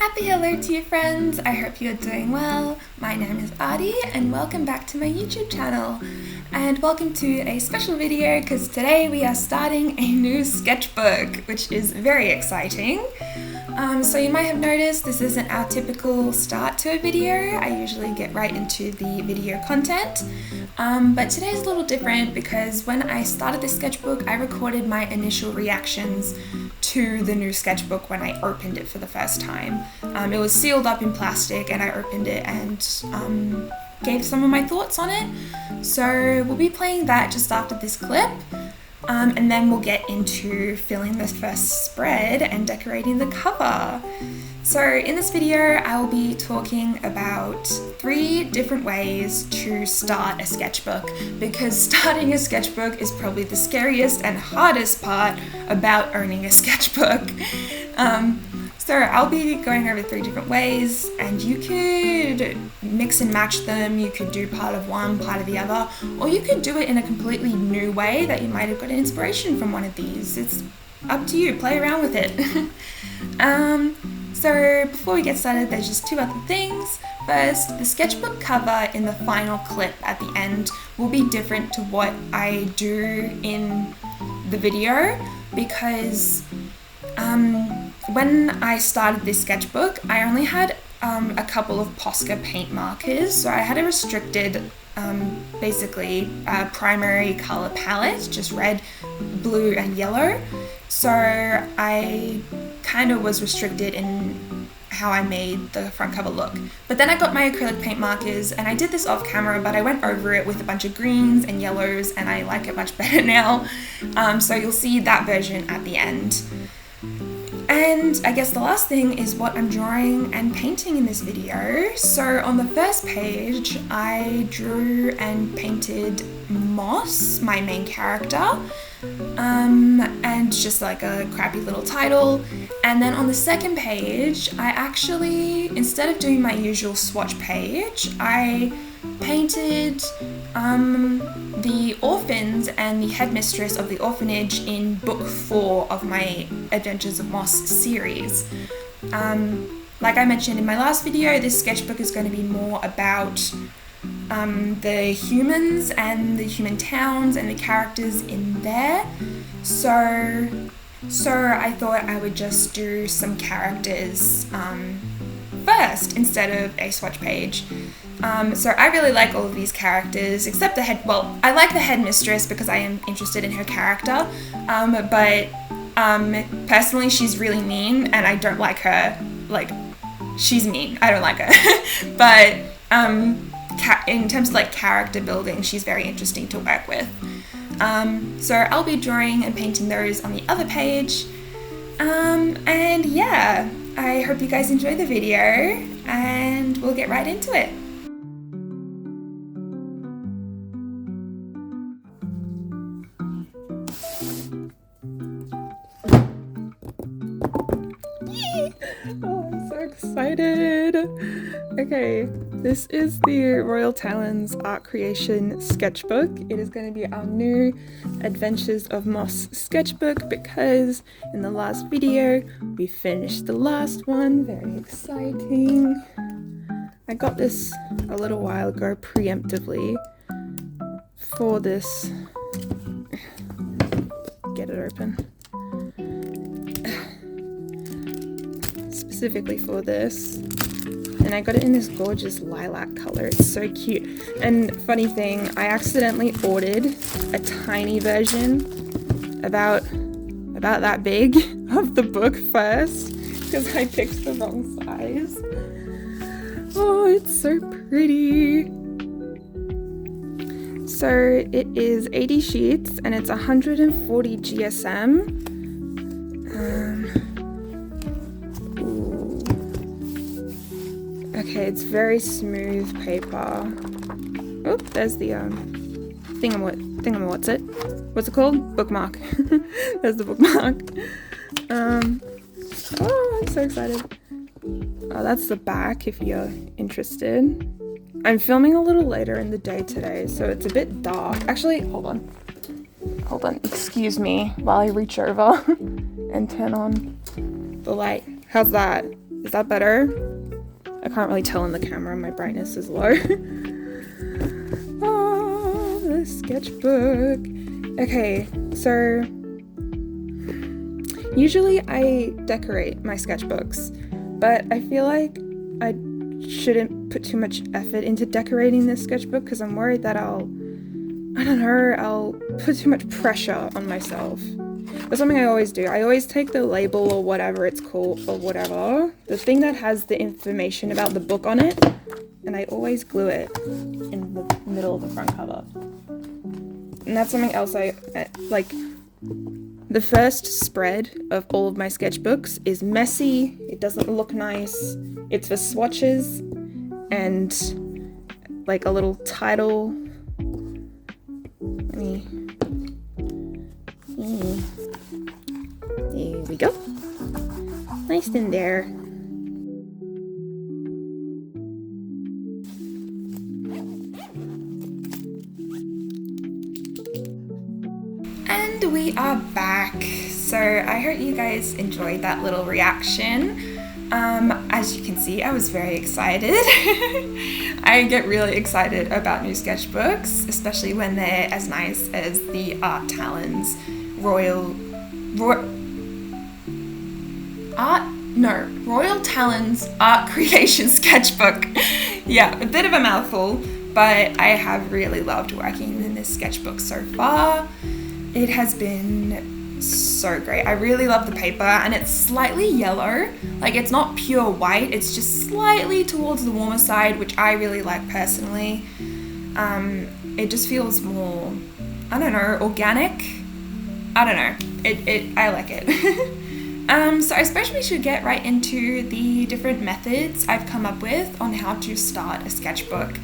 Happy hello to you friends, I hope you're doing well. My name is Adi and welcome back to my YouTube channel. And welcome to a special video because today we are starting a new sketchbook, which is very exciting. So you might have noticed this isn't our typical start to a video. I usually get right into the video content. But today's a little different because when I started this sketchbook, I recorded my initial reactions to the new sketchbook when I opened it for the first time. It was sealed up in plastic and I opened it and gave some of my thoughts on it. So we'll be playing that just after this clip. And then we'll get into filling the first spread and decorating the cover. So in this video, I will be talking about 3 different ways to start a sketchbook, because starting a sketchbook is probably the scariest and hardest part about owning a sketchbook. So I'll be going over 3 different ways, and you could mix and match them. You could do part of one, part of the other, or you could do it in a completely new way that you might have got inspiration from one of these. It's up to you, play around with it. So before we get started, there's just 2 other things. First, the sketchbook cover in the final clip at the end will be different to what I do in the video, because when I started this sketchbook, I only had a couple of Posca paint markers, so I had a restricted basically primary color palette, just red, blue and yellow. So I kind of was restricted in how I made the front cover look. But then I got my acrylic paint markers and I did this off camera, but I went over it with a bunch of greens and yellows and I like it much better now. So you'll see that version at the end. And I guess the last thing is what I'm drawing and painting in this video. So on the first page, I drew and painted Moss, my main character, and just like a crappy little title. And then on the second page, I actually, instead of doing my usual swatch page, I painted the orphans and the headmistress of the orphanage in book 4 of my Adventures of Moss series. Like I mentioned in my last video, this sketchbook is going to be more about the humans and the human towns and the characters in there. So I thought I would just do some characters first instead of a swatch page. So I really like all of these characters except I like the headmistress because I am interested in her character, but personally she's really mean and I don't like her. Like, she's mean, I don't like her. But in terms of like character building, she's very interesting to work with. So I'll be drawing and painting those on the other page. And yeah, I hope you guys enjoy the video and we'll get right into it. Oh, I'm so excited. Okay, this is the Royal Talons Art Creation sketchbook. It is going to be our new Adventures of Moss sketchbook because in the last video we finished the last one. Very exciting. I got this a little while ago preemptively for this. Get it open. Specifically for this, and I got it in this gorgeous lilac color. It's so cute. And funny thing, I accidentally ordered a tiny version about that big of the book first because I picked the wrong size. Oh, it's so pretty. So it is 80 sheets and it's 140 GSM. Okay, it's very smooth paper. Oh, there's the what's it called? Bookmark. There's the bookmark. Oh, I'm so excited. Oh, that's the back if you're interested. I'm filming a little later in the day today, so it's a bit dark. Actually, hold on, excuse me while I reach over and turn on the light. How's that? Is that better? I can't really tell in the camera, my brightness is low. Oh, the sketchbook. Okay, so usually I decorate my sketchbooks, but I feel like I shouldn't put too much effort into decorating this sketchbook because I'm worried that I'll put too much pressure on myself. That's something I always do. I always take the label or whatever it's called, or whatever, the thing that has the information about the book on it, and I always glue it in the middle of the front cover. And that's something else I like. The first spread of all of my sketchbooks is messy, it doesn't look nice, it's for swatches and like a little title. There we go. Nice in there. And we are back. So I hope you guys enjoyed that little reaction. As you can see, I was very excited. I get really excited about new sketchbooks, especially when they're as nice as the Art Talons Royal Talons Art Creation Sketchbook. Yeah, a bit of a mouthful, but I have really loved working in this sketchbook so far. It has been so great. I really love the paper, and it's slightly yellow. Like, it's not pure white, it's just slightly towards the warmer side, which I really like personally. It just feels more, I don't know, organic. I don't know. I like it. So I suppose we should get right into the different methods I've come up with on how to start a sketchbook.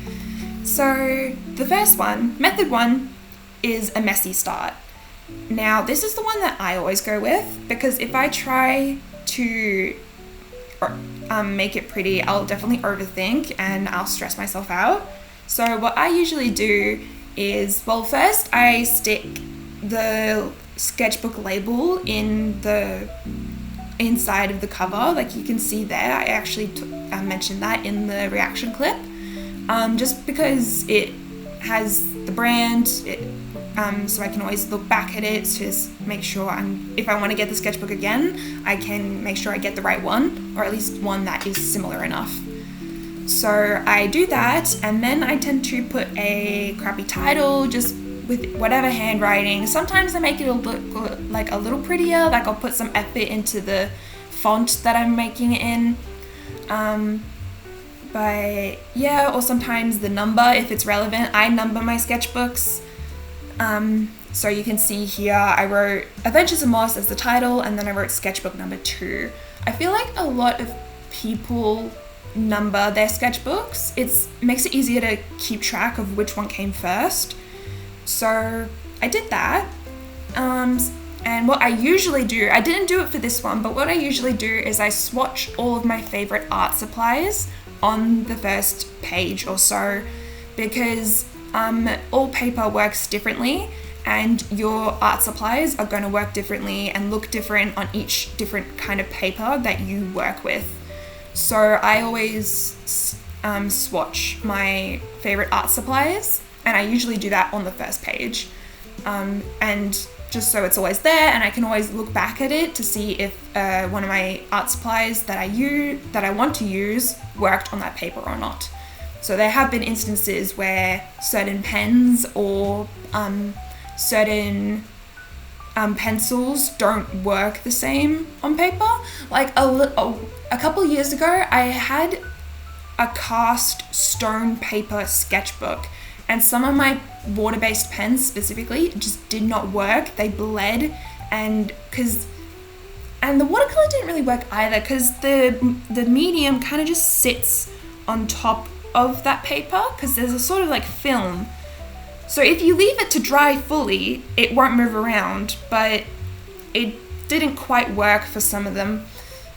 So the first one, method one, is a messy start. Now, this is the one that I always go with, because if I try to make it pretty, I'll definitely overthink and I'll stress myself out. So what I usually do is, well, first I stick the sketchbook label in the inside of the cover, like you can see there. I actually mentioned that in the reaction clip, just because it has the brand, so I can always look back at it to make sure if I want to get the sketchbook again, I can make sure I get the right one, or at least one that is similar enough. So I do that, and then I tend to put a crappy title, just with whatever handwriting. Sometimes I make it look like a little prettier, like I'll put some effort into the font that I'm making it in. But yeah, or sometimes the number, if it's relevant. I number my sketchbooks. So you can see here, I wrote Adventures of Moss as the title, and then I wrote sketchbook number 2. I feel like a lot of people number their sketchbooks. It makes it easier to keep track of which one came first. So I did that. And what I usually do, I didn't do it for this one, but what I usually do is I swatch all of my favorite art supplies on the first page or so, because all paper works differently, and your art supplies are going to work differently and look different on each different kind of paper that you work with. So I always swatch my favorite art supplies, and I usually do that on the first page, and just so it's always there, and I can always look back at it to see if one of my art supplies that I want to use worked on that paper or not. So there have been instances where certain pens or certain pencils don't work the same on paper. Like a couple years ago, I had a cast stone paper sketchbook, and some of my water-based pens specifically just did not work. They bled, and the watercolor didn't really work either, because the medium kind of just sits on top of that paper, because there's a sort of like film. So if you leave it to dry fully, it won't move around, but it didn't quite work for some of them.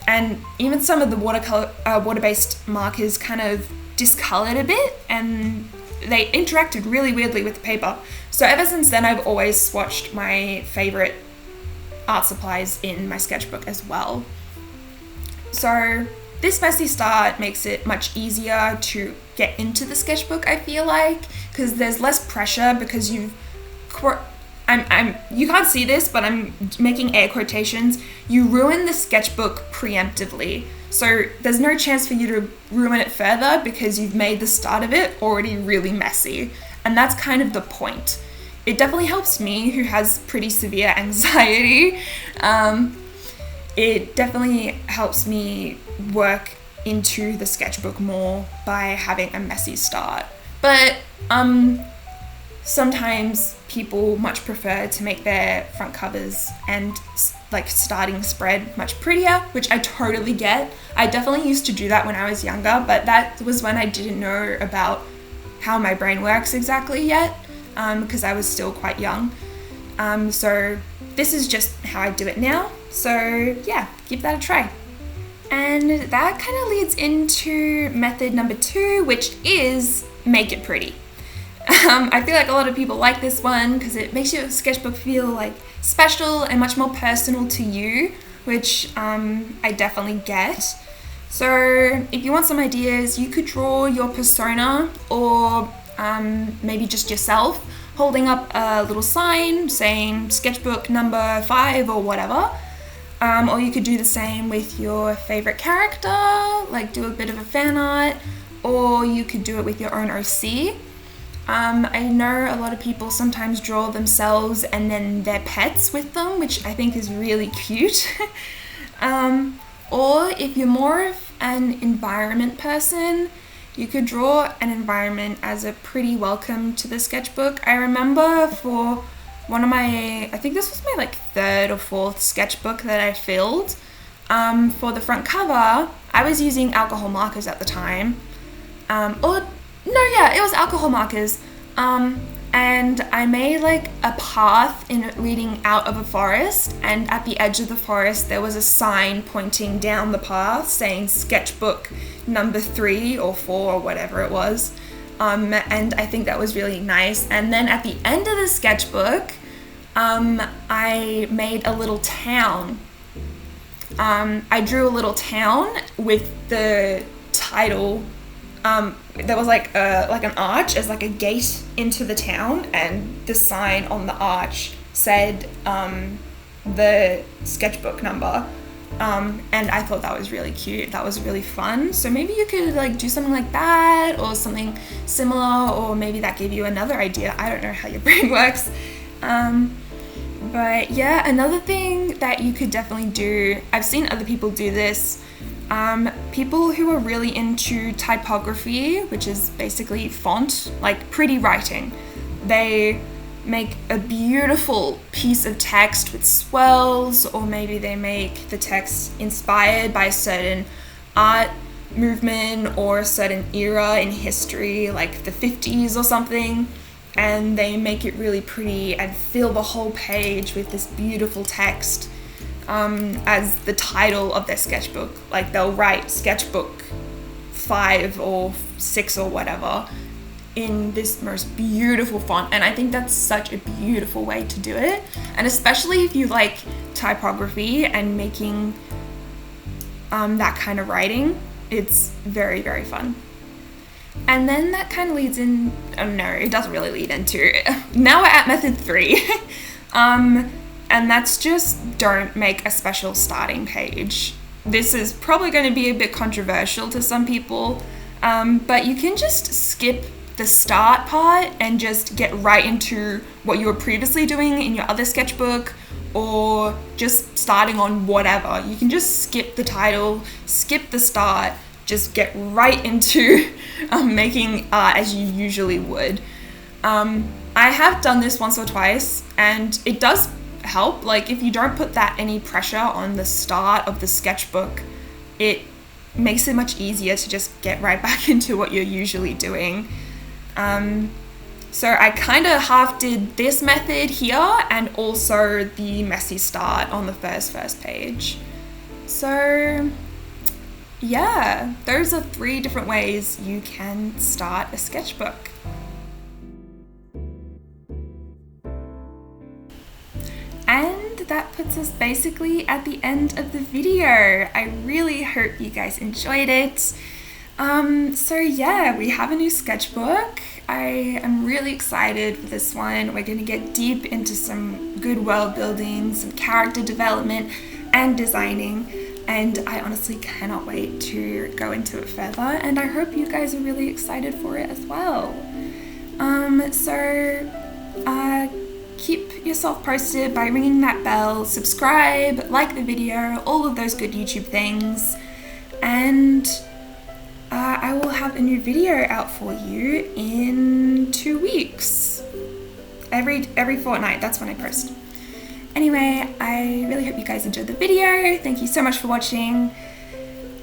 And even some of the water-based markers kind of discolored a bit, and they interacted really weirdly with the paper. So ever since then, I've always swatched my favorite art supplies in my sketchbook as well. So this messy start makes it much easier to get into the sketchbook, I feel like, because there's less pressure because you can't see this, but I'm making air quotations. You ruin the sketchbook preemptively. So there's no chance for you to ruin it further because you've made the start of it already really messy. And that's kind of the point. It definitely helps me, who has pretty severe anxiety. It definitely helps me work into the sketchbook more by having a messy start. But sometimes people much prefer to make their front covers and like starting spread much prettier, which I totally get. I definitely used to do that when I was younger, but that was when I didn't know about how my brain works exactly yet, because I was still quite young. So this is just how I do it now. So yeah, give that a try. And that kind of leads into method number 2, which is make it pretty. I feel like a lot of people like this one because it makes your sketchbook feel like special and much more personal to you, which I definitely get. So if you want some ideas, you could draw your persona or maybe just yourself holding up a little sign saying sketchbook number 5 or whatever. Or you could do the same with your favorite character, like do a bit of a fan art, or you could do it with your own OC. I know a lot of people sometimes draw themselves and then their pets with them, which I think is really cute. Or if you're more of an environment person, you could draw an environment as a pretty welcome to the sketchbook. I remember for one of my, I think this was my like 3rd or 4th sketchbook that I filled, for the front cover, I was using alcohol markers at the time. It was alcohol markers. And I made like a path leading out of a forest, and at the edge of the forest there was a sign pointing down the path saying sketchbook number 3 or 4 or whatever it was. And I think that was really nice. And then at the end of the sketchbook, I made a little town. I drew a little town with the title. There was like an arch as like a gate into the town, and the sign on the arch said the sketchbook number. And I thought that was really cute. That was really fun. So maybe you could like do something like that or something similar, or maybe that gave you another idea. I don't know how your brain works. But yeah, another thing that you could definitely do, I've seen other people do this, people who are really into typography, which is basically font, like pretty writing. They make a beautiful piece of text with swirls, or maybe they make the text inspired by a certain art movement or a certain era in history, like the 50s or something, and they make it really pretty and fill the whole page with this beautiful text as the title of their sketchbook. Like they'll write sketchbook 5 or 6 or whatever in this most beautiful font, and I think that's such a beautiful way to do it. And especially if you like typography and making that kind of writing, it's very, very fun. And then that kind of leads in, oh no, it doesn't really lead into, now we're at method 3. And that's just don't make a special starting page. This is probably going to be a bit controversial to some people, but you can just skip the start part and just get right into what you were previously doing in your other sketchbook, or just starting on whatever. You can just skip the title, skip the start, just get right into making art as you usually would. I have done this once or twice, and it does help. Like if you don't put that any pressure on the start of the sketchbook, it makes it much easier to just get right back into what you're usually doing. So I kind of half did this method here and also the messy start on the first page. So yeah, those are 3 different ways you can start a sketchbook. And that puts puts us basically at the end of the video. I really hope you guys enjoyed it. So yeah, we have a new sketchbook. I am really excited for this one. We're going to get deep into some good world building, some character development and designing, and I honestly cannot wait to go into it further, and I hope you guys are really excited for it as well. Keep yourself posted by ringing that bell, subscribe, like the video, all of those good YouTube things, and I will have a new video out for you in 2 weeks. Every fortnight, that's when I post. Anyway, I really hope you guys enjoyed the video. Thank you so much for watching.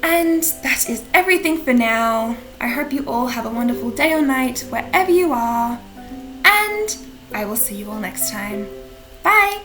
And that is everything for now. I hope you all have a wonderful day or night wherever you are. And I will see you all next time. Bye!